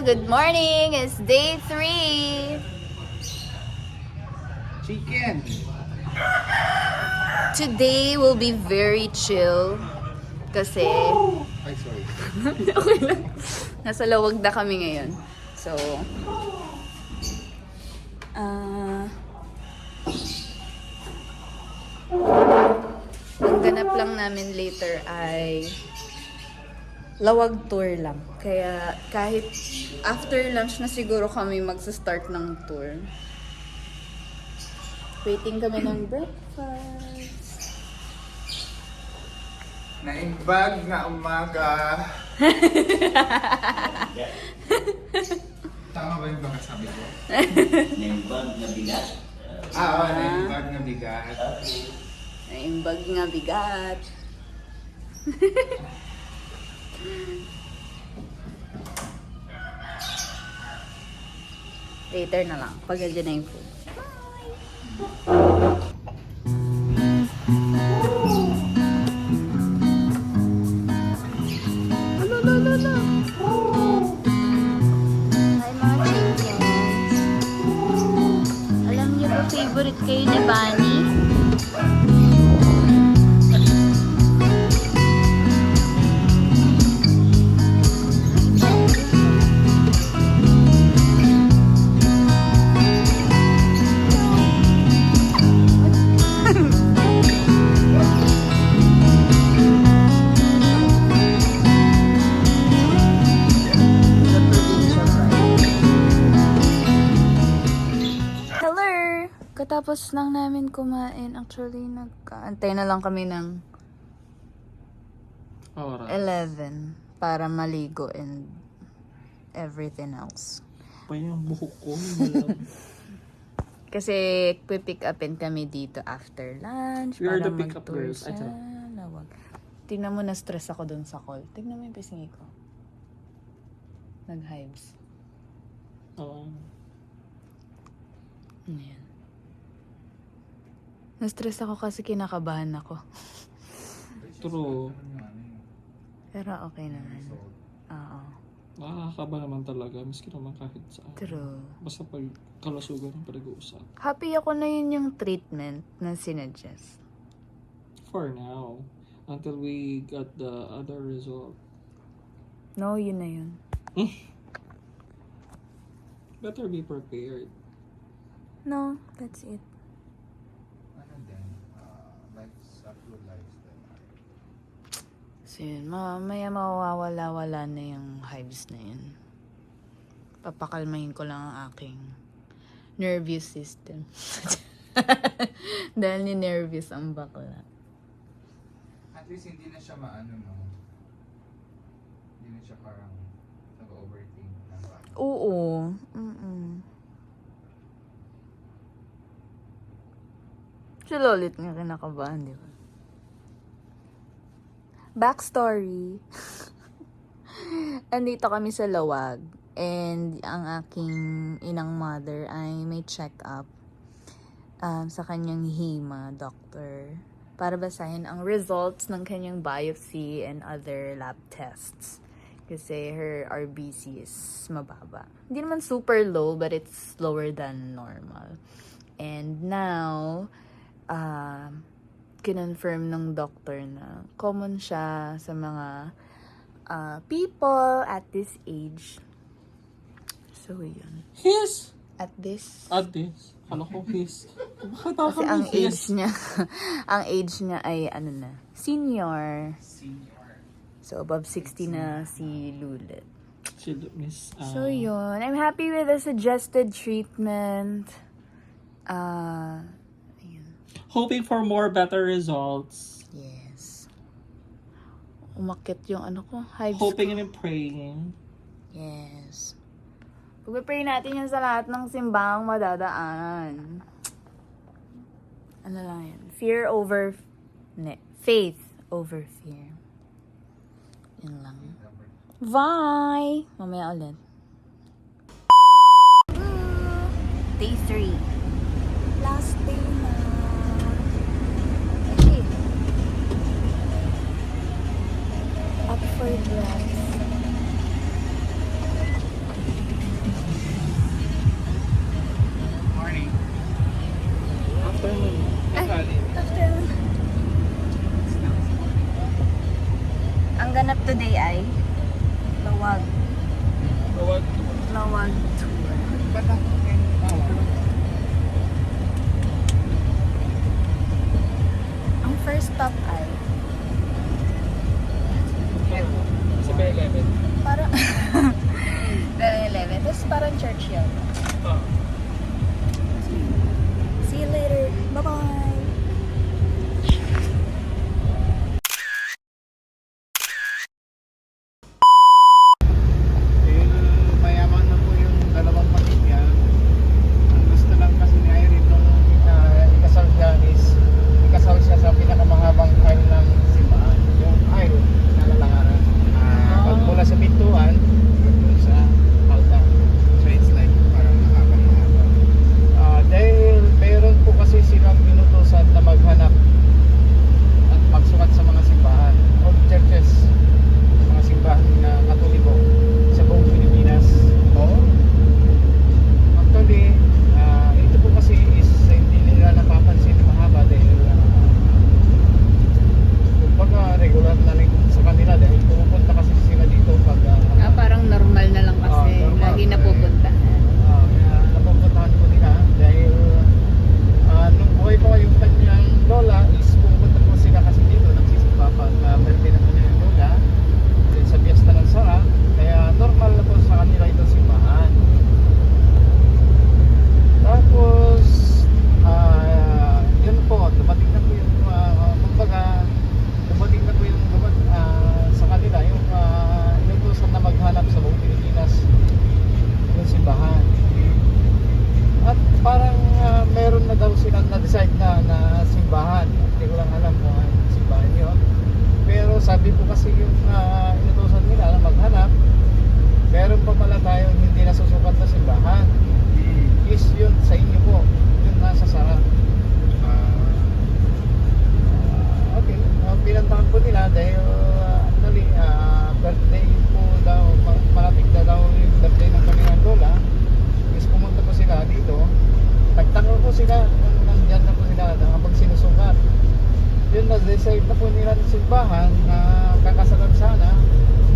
Good morning! It's day 3. Chicken! Today will be very chill. Kasi, Ay, sorry. okay lang. Nasa lawag na kami ngayon. So, ang ganap lang namin later ay lawag tour lang. Kaya kahit after lunch na siguro kami magsa-start ng tour. Waiting kami ng breakfast. Naimbag na umaga. Tama ba yung baka sabi ko? Naimbag na bigat. Oo, naimbag na bigat. Naimbag nga bigat. Later na lang, pag nandiyan na yung food. Hi mga chickens. Alam niyo ba favorite kayo ni Bunny? Katapos lang namin kumain. Actually, nagkaantay na lang kami ng 11 para maligo and everything else. Pa yung buhok ko. Malam. Kasi pick upin kami dito after lunch. We are para the pick up mag-tour girls. sa lawag. Tingnan mo, na-stress ako dun sa call. Tingnan mo yung pisngi ko. Nag-hives. Oo. Ayan. Na-stress ako kasi kinakabahan ako. True. Pero okay naman. Oo. Nakakakaba naman talaga. Miski naman kahit saan. True. Basta pag kalusugan ang pinag-uusap. Happy ako na yun yung treatment na sinuggest. For now. Until we got the other result. No, yun na yun. Better be prepared. No, that's it. Ano din? Lifestyle. So yun, mamaya mawawala-wala na yung hives na yun. Papakalmahin ko lang ang aking nervous system. Dahil ni-nervous ang bakla. At least hindi na siya maano, no? Hindi na siya parang nag-overthink ng bata. Oo. Si Lolit nga kinakabahan, di ba? Backstory. Andito kami sa Lawag and ang aking inang mother ay may check-up sa kanyang hema doctor para basahin ang results ng kanyang biopsy and other lab tests. Kasi her RBC is mababa. Hindi naman super low, but it's lower than normal. And now, kinonfirm ng doctor na common siya sa mga people at this age. So, yun. His! At this. At this. Ano ko his? Bakit Kasi ako ang his? age niya, ang age niya ay ano na, senior. So, above 60 na si Lulit. Si Miss... So, yun. I'm happy with the suggested treatment. Hoping for more better results. Yes. Umakit yung ano ko, hives Hoping ko. and praying. Yes. Pag-pray natin yan sa lahat ng simbahang madadaan. Ano lang yan? Fear over... faith over fear. Yun lang. Bye! Mamaya ulit. Day 3. Last day na. Okay. Up for grabs. See you later. Bye-bye. Dahil mayaman na po yung dalawang pamilya, ang gusto lang kasi ni Irene nung ikasal siya is ikasal siya sa pinakamahabang aisle ng simbahan. Yung aisle na lalangaran. Pagmula sa pintuan, hanggang sa altar. So it's like parang mahaba-mahaba. Dahil meron po kasi silang inutusan na maghanap at magsukat sa mga simbahan o churches, mga simbahan na katoliko sa buong Pilipinas. Oo. Actually, ito po kasi is hindi nila napapansin na mahaba dahil kumbaga regular na rin sa kanila dahil pumupunta kasi sila dito pag Parang normal na lang kasi. normal. Lagi na pupuntahan. kaya napupuntahan po nila dahil nung buhay pa yung kanyang lola is pumupunta po sila kasi dito nagsisimba pag birthday ng kanyang lola din sa piyesta ng Sara, kaya normal na po sa kanila itong simbahan. Tapos yun po, dumating na po yung kumbaga dumating na po yung sa kanila yung inutusan na maghanap sa buong Pilipinas yung simbahan. At parang meron na daw silang na-decide na simbahan. Hindi ko lang alam kung ano simbahan yun. Pero sabi po kasi yung inutusan nila na maghanap, meron pa pala tayong hindi nasusukat na simbahan. Is yun sa inyo po. Yun nasa Sara. Okay. Pinantahan po nila dahil actually birthday po daw, malapit na daw yung birthday ng kanilang lola. Is pumunta po sila dito. Nagtanong po sila kung nandyan na po sila kapag sinusukat. Yun na-decide na po nila ng simbahan na kakasalan sana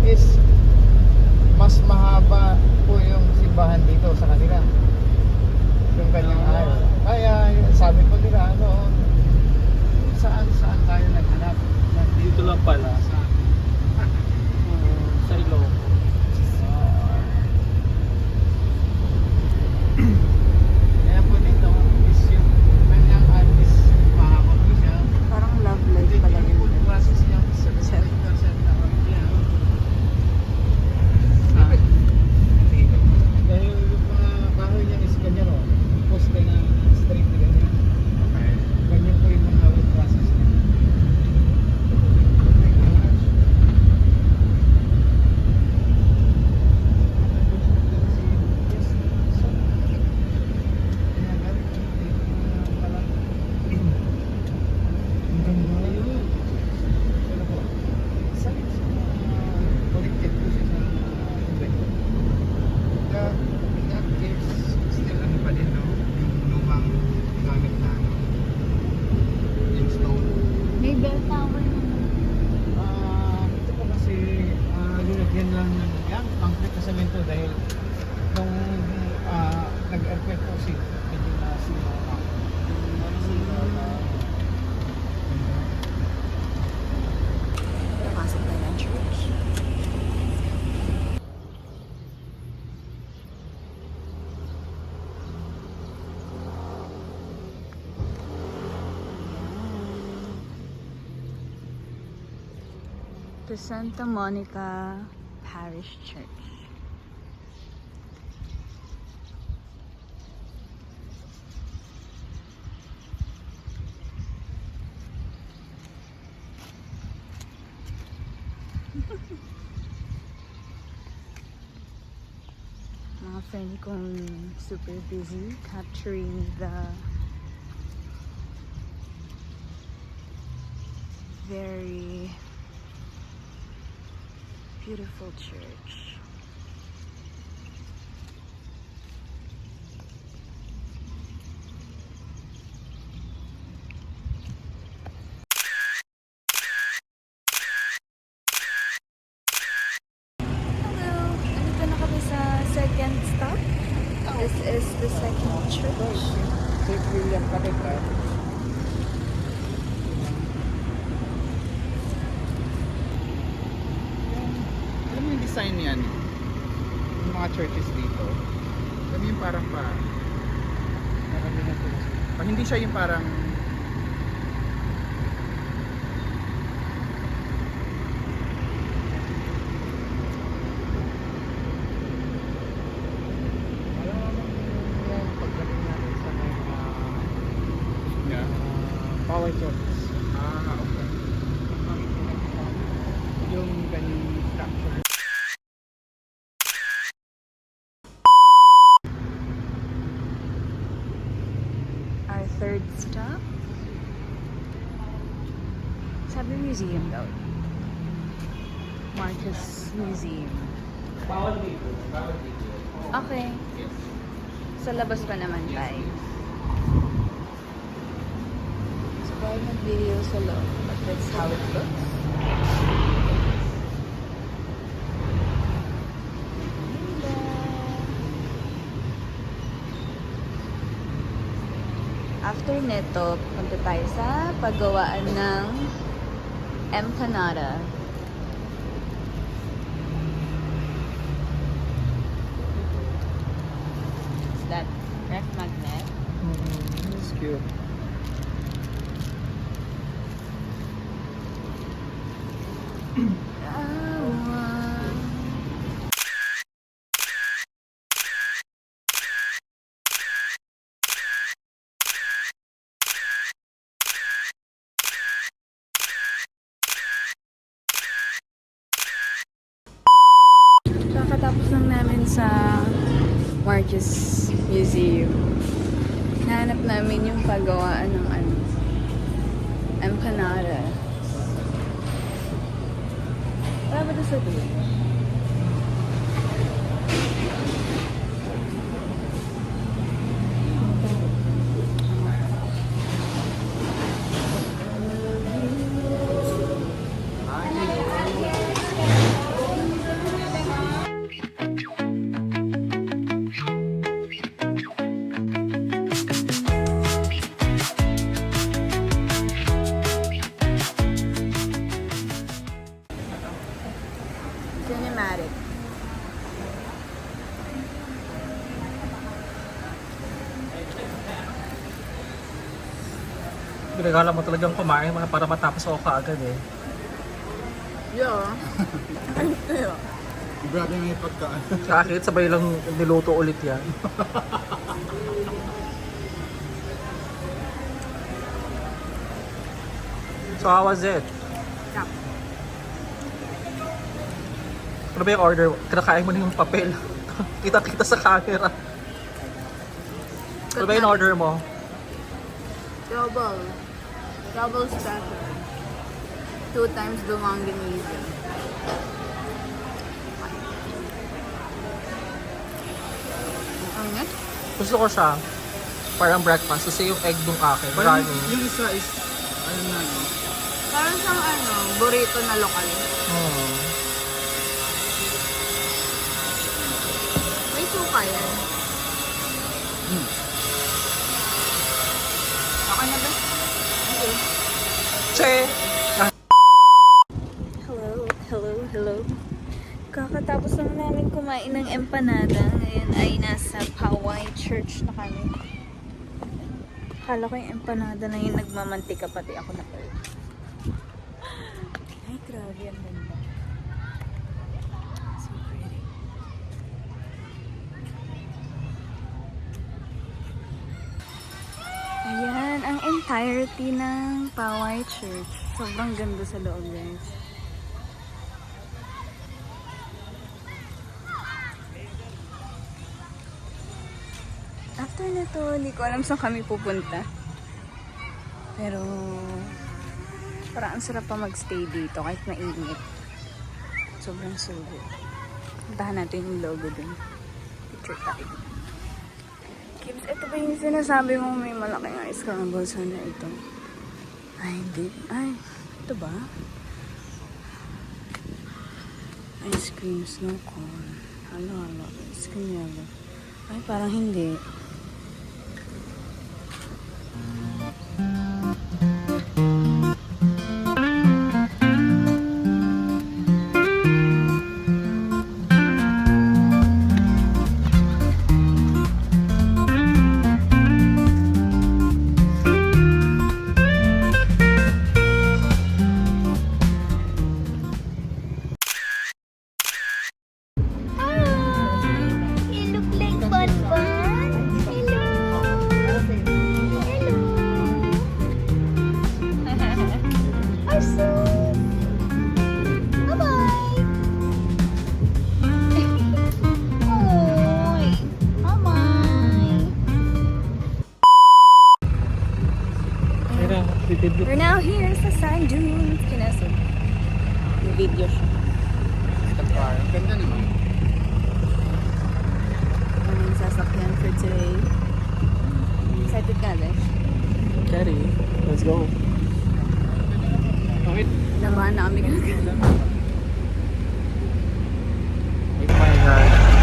is mas mahaba po yung simbahan dito sa kanila. Yung kanyang aisle. Kaya sabi po nila, saan tayo naghanap? Dito lang pala. Sa Ilocos. Kaya po dito is yung kanyang aisle is mahaba po siya. Parang love life Hindi pala po yun. process niya 75% na niya. Dahil yung mga bahay niya is ganyan o. Poste na straight na ganyan. Ganyan po yung mga wood process niya. May bell tower naman. Ito po kasi linagyan lang ng yan, concrete na semento dahil nung nag-earthquake po medyo nasira na. Pasok tayo ng church. The Santa Monica Parish Church. Mga friend kong super busy capturing the very beautiful church. Hello! Andito na kami sa second stop. This is the second church. St. William Cathedral. Alam mo yung design niyan? Yung mga churches dito. Hindi yung parang pa. Maramihan po kasi. Hindi siya yung parang Alam mo yung pagdating natin sa may yeah. power source. Okay. Yung ganyang structure. Our third stop. Sabi museum daw. Marcus Museum. Bawal dito. Bawal dito. Okay. Yes. Sa labas pa naman tayo. So, bawal mag-video sa loob. But that's how it looks. After nito, punta tayo sa paggawaan ng empanada. Is that ref magnet? It's cute. Kakatapos lang namin sa Marcus Museum. Nahanap namin yung paggawaan ng empanada. Wala ba doon sa dulo? Cinematic. Ginagala mo talagang kumain mga para matapos ako kaagad eh. Yeah. Grabe may pagkaan. Kahit sabay lang niluto ulit yan. So how was it? Stop. Ano ba yung order? Kinakain mo na yung papel. Kita-kita sa camera. Ano ba yung order mo? Double. Double starter. 2 times the longanisa. Ang net? Gusto ko siya. Parang breakfast. Kasi yung egg nung akin. Parang Maraming. yung isa is, ano na, no? Parang siyang burrito na lokal. Hmm. May suka yan. Okay na ba? Okay. Che! Hello. Kakatapos lang namin kumain ng empanada. Ngayon ay nasa Poway Church na kami. Akala ko yung empanada na yung nagmamantika, pati ako na pala. Ay, grabe ang ganda. So pretty. Ayan, ang entirety ng Poway Church. Sobrang ganda sa loob, guys. After nito, hindi ko alam saan kami pupunta. Pero, parang ang sarap pa magstay dito kahit mainit. Sobrang sulit. Puntahan natin yung logo dun. Picture tayo. Kips, ito ba yung sinasabi mo may malaking ice crumble? Sana ito. Ay, hindi. Ay, ito ba? Ice cream, snow cone. Halo. Ice cream yellow. Ay, parang hindi. excited. We're now here sa Sand Dunes, Quezon. May video siya. Ito pa. Ang ganda naman. Aming sasakyan for today. Excited ka, Besh? Carry, let's go. Okay. Labahan na kami gagawin. Oh my god.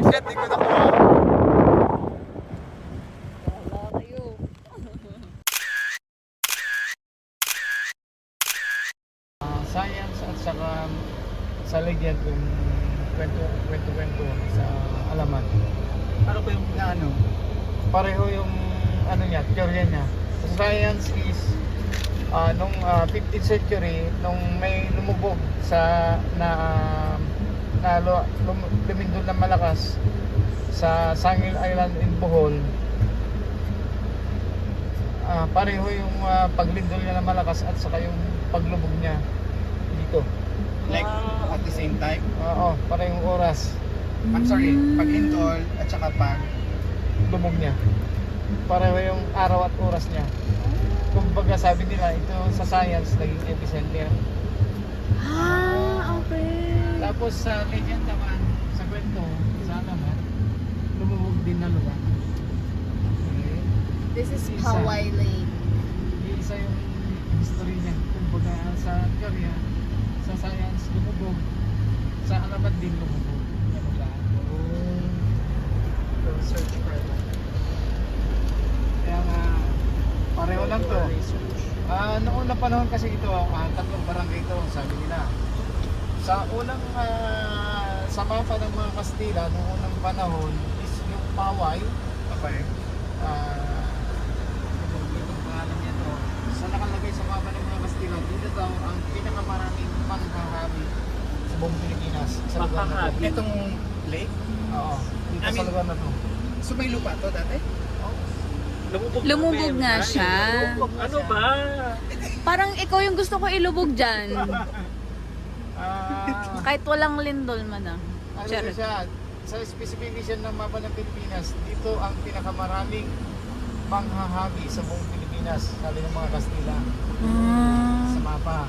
Shit, di ko nakuha. Wala kayo. Science at saka sa legend yung kwento sa alaman. Ano ba yung na ano? Pareho yung ano niya, teorya niya. Sa science is nung 15th century nung may lumubog sa lumindol na malakas sa Sangil Island in Bohol. Pareho yung paglindol niya na malakas at saka yung paglubog niya dito. Like, at the same time? Oo, parehong oras I'm sorry, pag-lindol at saka pag... lubog niya. Pareho yung araw at oras niya. Kumbaga sabi nila ito sa science naging epicenter. Okay. Tapos sa legend naman, sa kwento, sa naman, lumubog din na lugar. Okay. This is Isa. Hawaii Lake. Isa yung history niya. Kumbaga sa teorya, sa science, lumubog. Sa alaman din lumubog na lugar. Search for that. Kaya nga, pareho lang to. Noong unang panahon kasi ito, tatlong barangay ito, sabi nila. Sa unang, sa mapa ng mga Kastila, noong unang panahon, is yung Paway. Okay. Itong pangalan niya to. Sa nakalagay sa mapa ng mga Kastila, dito daw ang pinakamaraming panghahabi sa buong Pilipinas. Sa lugar na to. Itong lake? Oo, dito sa lugar na to. So may lupa to dati? Lumubog nga siya. Ano ba? Parang ikaw yung gusto ko ilubog dyan. Kahit walang lindol man ah. Ano Charot. siya, sa specification ng mapa ng Pilipinas, dito ang pinakamaraming panghahabi sa buong Pilipinas, sabi ng mga Kastila sa mapa.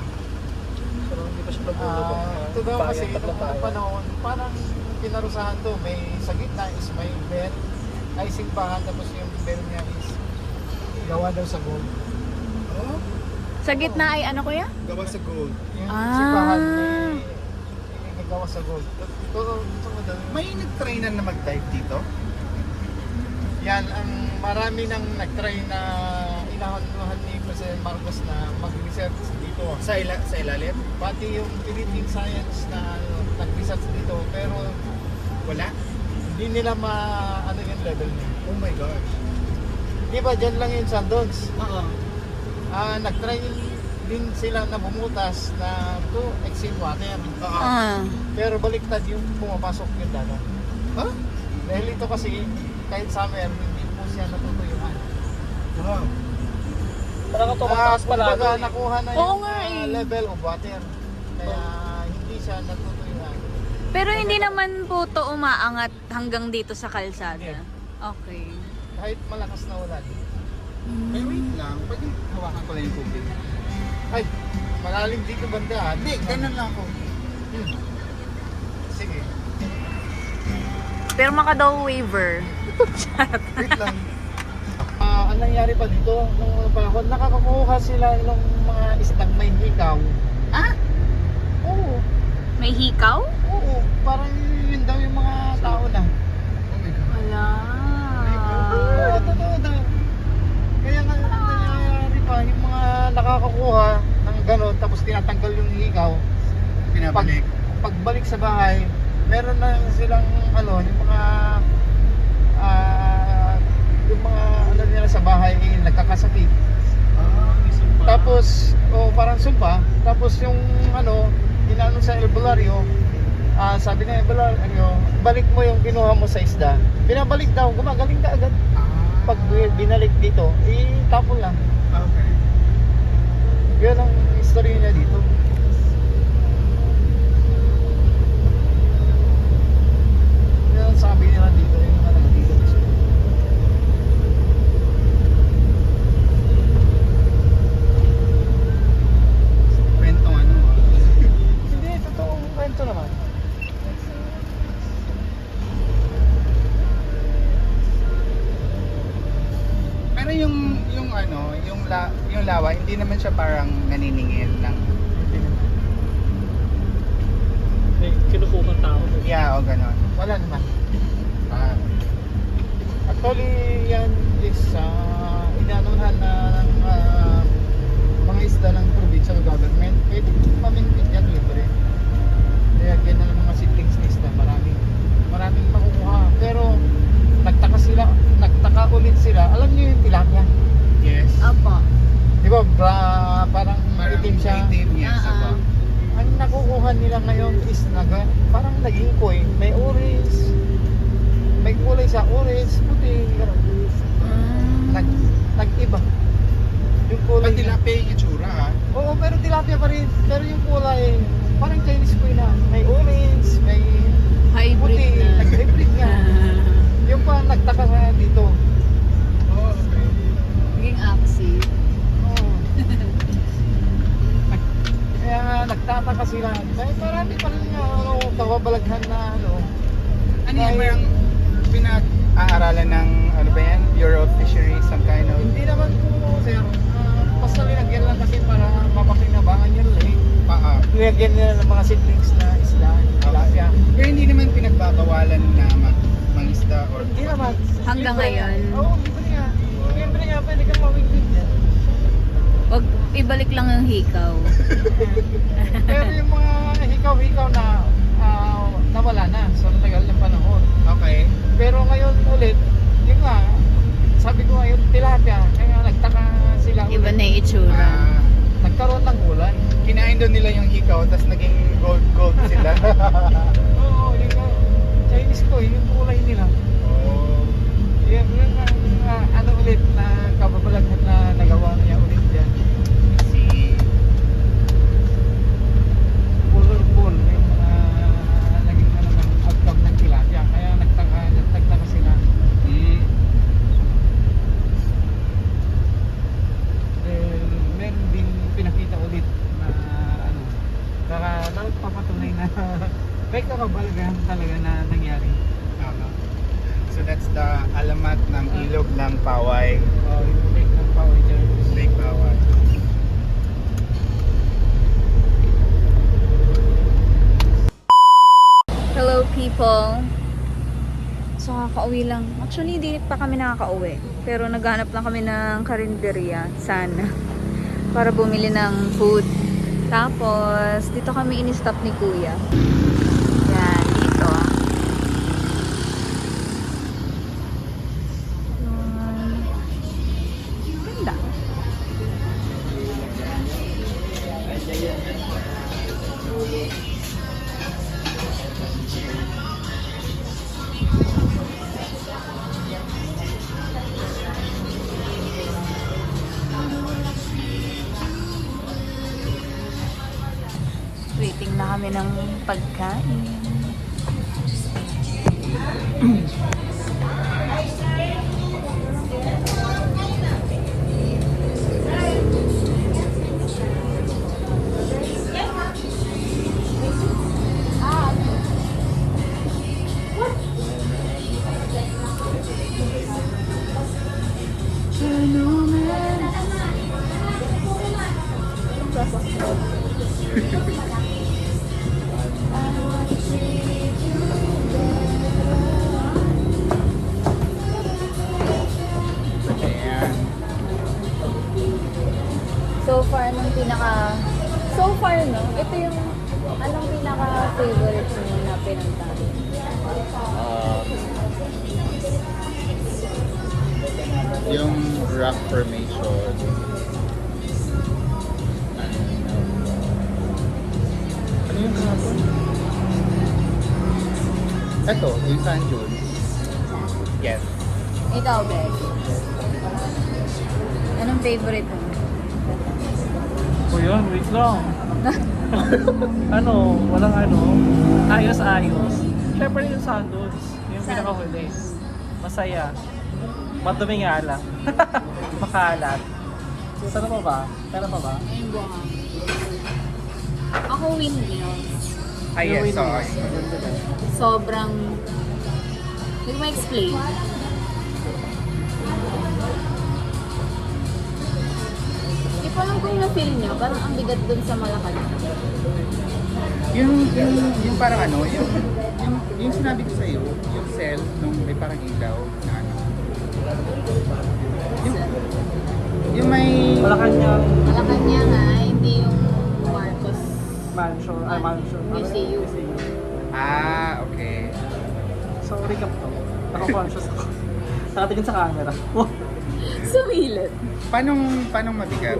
Pero hindi pa siya Ito daw kasi noong unang panahon, parang pinarusahan to, may sa gitna is may bell, ay simbahan, tapos yung bell niya is gawa daw sa gold. Oh, Sa gitna ay ano kuya? gawa sa gold. Yung Ah. simbahan may gawa sa gold. Ito daw. May nag-trainan na mag-dive dito? Yan, ang marami nang nag-try na inahanuhan ni President Marcos na mag-research dito. Sa ilalim? Pati yung Philippine Science na nag-research dito, pero Wala? hindi nila ano yung level niya. Oh my gosh. Di ba dyan lang yung Sandons? Oo. Nag-try din sila na bumutas na to exit water. Pero baliktad yung pumapasok yung dagat. Huh? Dahil ito kasi kahit summer, hindi po siya natutuyuan. Wow. Parang ito mataas pala. Kumbaga nakuha na Oo yung nga eh. level of water. Kaya hindi siya natutuyuan. Pero hindi naman po to umaangat hanggang dito sa kalsada. Hindi. Okay. Kahit malakas na ulan. May wait lang. Pwede hawakan ko lang yung tubig. Ay, malalim dito banda. Hindi, ganun lang ako. Sige. Pero maka daw waiver. Wait lang. Ang nangyari pa dito, nung panahon, nakakakuha sila ng mga isdang may hikaw. Ah? Oo, May hikaw? oo. Parang yun daw yung mga tao na. Oh my God. Wala. Oo, totoo daw. Kaya nga, ang nangyari pa, yung mga nakakakuha ng gano'n, tapos tinatanggal yung hikaw, Pinabalik. pagbalik sa bahay, meron na silang yung mga ano nila sa bahay nagkakasakit. May sumpa. Tapos parang sumpa, tapos yung inaano sa albularyo, sabi ng albularyo, balik mo yung kinuha mo sa isda. Binabalik daw, gumagaling ka agad. Pag binalik dito, itapon lang. Okay. Yun ang history niya dito. Yun ang sabi nila dito, yung mga dito. Kwentong ano Hindi, totoong kwento naman. Pero yung lawa, hindi naman siya parang naniningil ng... Wala naman. Ah, Actually, yan is inanuhan na ng mga isda ng provincial government. Pwede mamingwit yan libre. Kaya yan ang mga seedlings na isda. Maraming makukuha. Pero nagtaka ulit sila. Alam niyo yung tilapia? yes. Opo. Di ba parang maritim siya? Itim, yes. Ah, ah. Ang nakukuha nila ngayon is parang naging koy. May orange. May kulay sa orange, puti. Nag-iba. Yung kulay. Pag tilapia yung itsura ha. Oo, pero tilapia pa rin. Pero yung kulay, parang Chinese koy na. May orange, may Hybrid puti. na. Nag-hybrid nga. Yung pa nagtaka sa dito. Oh, okay. Naging axi. Oo. Kaya nga, nagtataka sila. Dahil marami pa rin kababalaghan na Ano yan, parang pinag-aaralan ng, ano ba yan? Bureau of Fisheries, some kind of... Hindi naman po, sir. Basta linagyan lang kasi para mapakinabangan yung lake. Linagyan nila ng mga seedlings na isda, tilapia. Pero hindi naman pinagbabawalan na mangisda or... Hindi naman. Hanggang Libre ngayon. nga. Oo, libre nga. Libre nga, pwede kang mawingwit yan. Wag ibalik lang yung hikaw. Pero yung mga hikaw-hikaw na nawala na sa matagal ng panahon. Okay. Pero ngayon ulit, yun nga, sabi ko ngayon, tilapia. Kaya nagtaka sila ulit. Iba na yung itsura. Ah, Nagkaroon ng kulay. kinain doon nila yung hikaw, tapos naging gold sila. Oo, yung Chinese ko, yung kulay nila. Oh. Yan ang ano ulit na kababalaghan na nagawa niya ulit yan. Si... Colorful yung naging ano ng outcome ng tilapia. Kaya nagtaka sila. Mm. Meron din pinakita ulit na ano, nagpapatunay na may kababalaghan talaga na nangyari. Tama. So that's the alamat ng ilog ng Paway. Yung lake ng Paway dyan. Lake Paway. Hello people. So kakauwi lang. Actually hindi pa kami nakakauwi. Pero naghanap lang kami ng karinderya. Sana. Para bumili ng food. Tapos dito kami in-stop ni Kuya. Yan. Dito. Ganda. Waiting na kami ng pagkain. Ayan. So far, no? Ito yung, anong pinaka-favorite mo na pinuntahan? Yung rock formation. Ano yung hapon? Ito, yung sand dunes. Yes. Ikaw, Beg. Anong favorite mo? O yun, wait lang. Walang ayos-ayos. Siyempre yung sandals, yung pinakahuli. Masaya. Madumi nga lang. Makalat. Sana pa ba? Pera pa ba? Ayun buha. Ako windmills. Ah, yes, sorry. Sobrang... Hindi ko ma-explain. Hindi ko alam kung na-feel nyo. Parang ang bigat dun sa Malacan. Yung parang ano, yung sinabi ko sa'yo, yung cell nung may parang ilaw na ano. Yung may... Malacanang Malacanang hindi yung Marcos. mansion. Ay, mansion. PCU. Ah, okay. So, recap to. Naka-conscious ako. Nakatingin sa camera. Sumilip. Paano mabigat?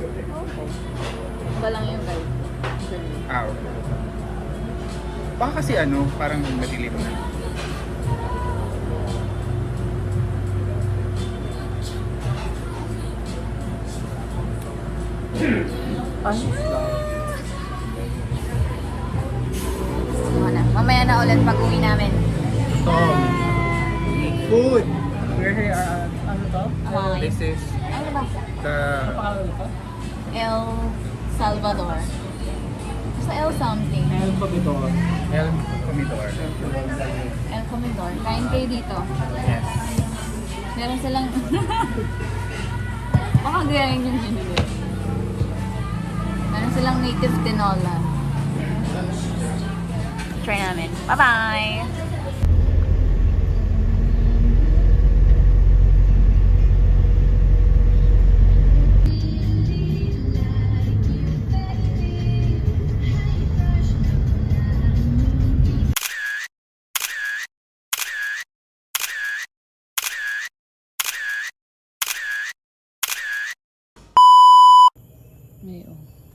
Iba lang yung guide. Ah, okay. Baka kasi ano, parang madilim na. Ay, Ano na. Mamaya na ulit pag uwi namin. Food! we're here, ano to? Hi. This is Ano ba? the... Ano pangalan nito? El Salvador. Sa El something. El Comedor. El Comedor. El Comedor. Kain kayo dito. Yes. Meron silang... Baka gayahin yung binili. Meron silang native tinola. Try namin. Bye-bye!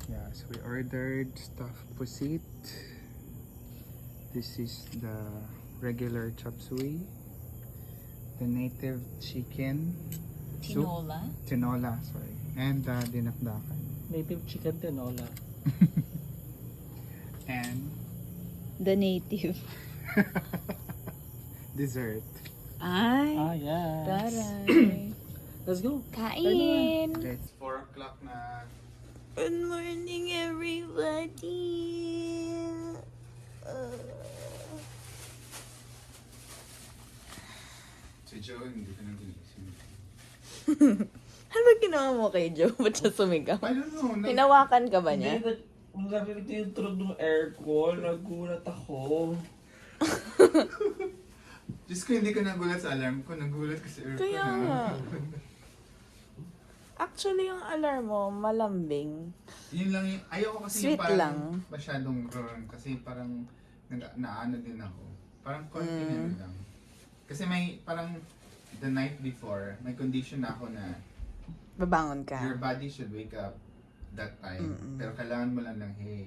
Yes, we ordered stuffed pusit. This is the regular chop suey. The native chicken soup. Tinola? Tinola, sorry. And dinakdakan. Native chicken tinola. And The native. dessert. Ay! Ah, yes. Taray! Let's go. Kain! Okay, it's 4 o'clock na. Good morning, everybody! Si Joe, hindi ko nang ginising. Ano ba ginawa mo kay Joe? Ba't siya sumigaw? I don't know. Hinawakan ka ba niya? Nung narinig ko yung tunog ng aircon, nagulat ako. Diyos ko, hindi ko nagulat sa alarm ko. Nagulat ko sa aircon. Kaya nga. Actually, yung alarm mo, malambing. Yun lang yung, ayoko kasi Sweet yung parang lang. masyadong roar kasi parang naano din ako. Parang konti na lang. Kasi may parang the night before, may condition na ako na Babangon ka. your body should wake up that time. Pero kailangan mo lang hey,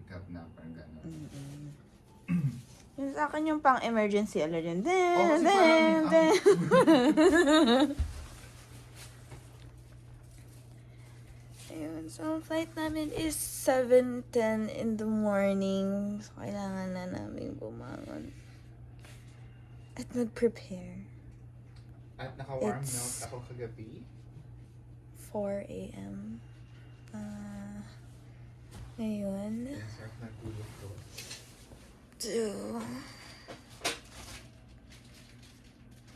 wake up na. Parang gano'n. Yung sa akin yung pang emergency alert yun. Oo, kasi parang, Ayun. So, ang flight namin is 7:10 in the morning. So, kailangan na namin bumangon. At mag-prepare. at naka-warm It's- milk ako kagabi. 4 a.m. Ngayon. Yes, sarap na tulog ko.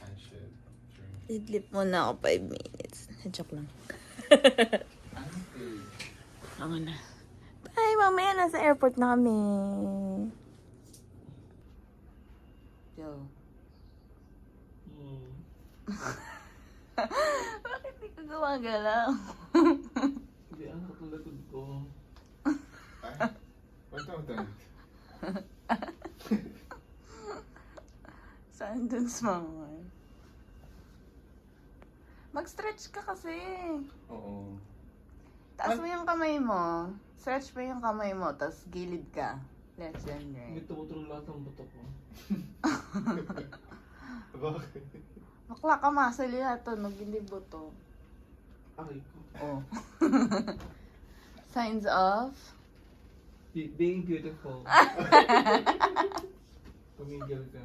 I should drink. Idlip muna ako 5 minutes. Joke lang. Ano to? Ako na. Bye! Mamaya nasa airport na kami. Joe. Bakit di ka gumagalaw? Hindi, ang katulagod ko. Ay, wait. Saan dun sa mga? Mag-stretch ka kasi. Oo. Taas mo yung kamay mo. Stretch mo yung kamay mo, tapos gilid ka. Left and Hindi right. tumutulong lahat ng buto ko. Bakit? Bakla ka muscle yun tunog, hindi buto. Aray ko. Oh. Signs of? Being beautiful. Tumigil ka.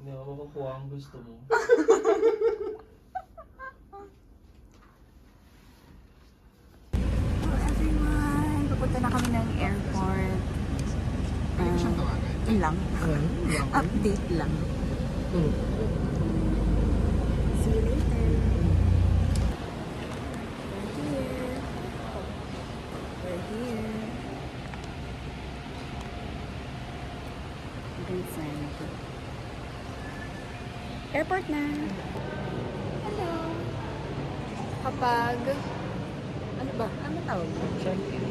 Hindi ako makukuha ang gusto mo. Hello everyone! Pupunta na kami ng airport. Pwede ko siyang tawagan. Yun lang. Update lang. See you later. We're here. We're here. Vincent. Airport na. Hello. Kapag... Ano ba? Ano tawag? Check-in.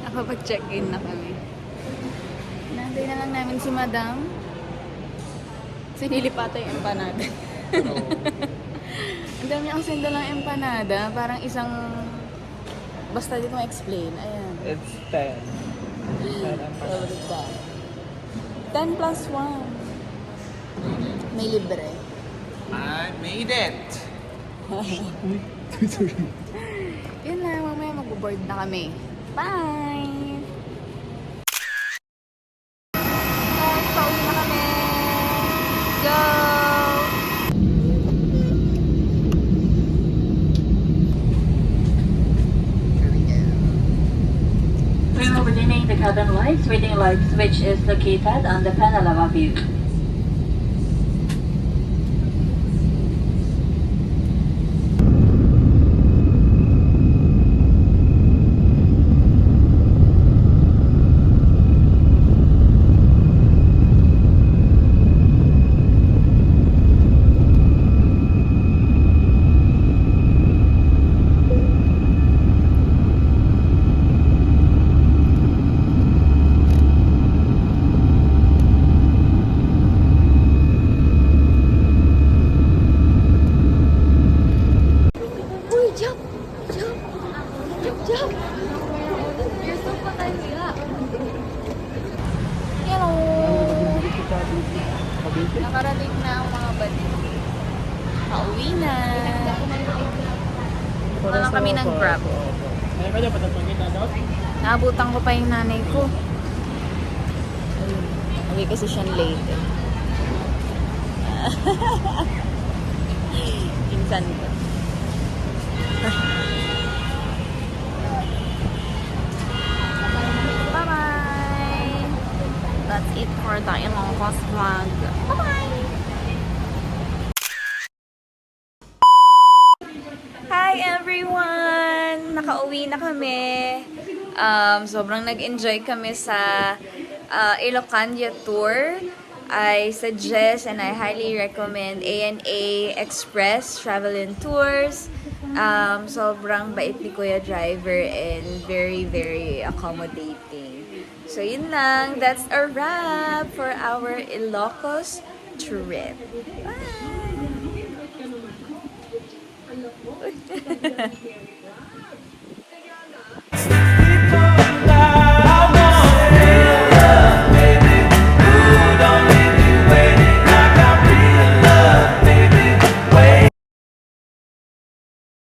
Nakapag-check-in na kami. Nantay na lang namin si Madam. Sinilipata yung empanada. Ang dami ang senda lang empanada. Parang isang... Basta di ko ma-explain. Ayan. It's 10. 10 ang Sobrang ka. 10 plus 1. May libre. I made it! Yun na, mamaya mag-board na kami. Bye! Guys, pauwi na kami! Go! We will be dimming the cabin lights. Reading light switch is located on the panel above you. Uy, jump! Jump! Jump, jump! You're so pataya. Hello! Nakarating na ang mga balik. Pauwi na. Wala lang kami ng Grab. Ayun ka dyan, patapagin na daw? Naabutan ko pa yung nanay ko. Uwi kasi siyang late. Pinsan ko. Bye-bye! That's it for the Ilongos vlog. Bye-bye! Hi everyone! Nakauwi na kami. Sobrang nag-enjoy kami sa Ilocandia tour. I suggest and I highly recommend A&A Express Travel and Tours. Sobrang bait ni Kuya Driver and very, very accommodating. So yun lang. That's a wrap for our Ilocos trip. Bye!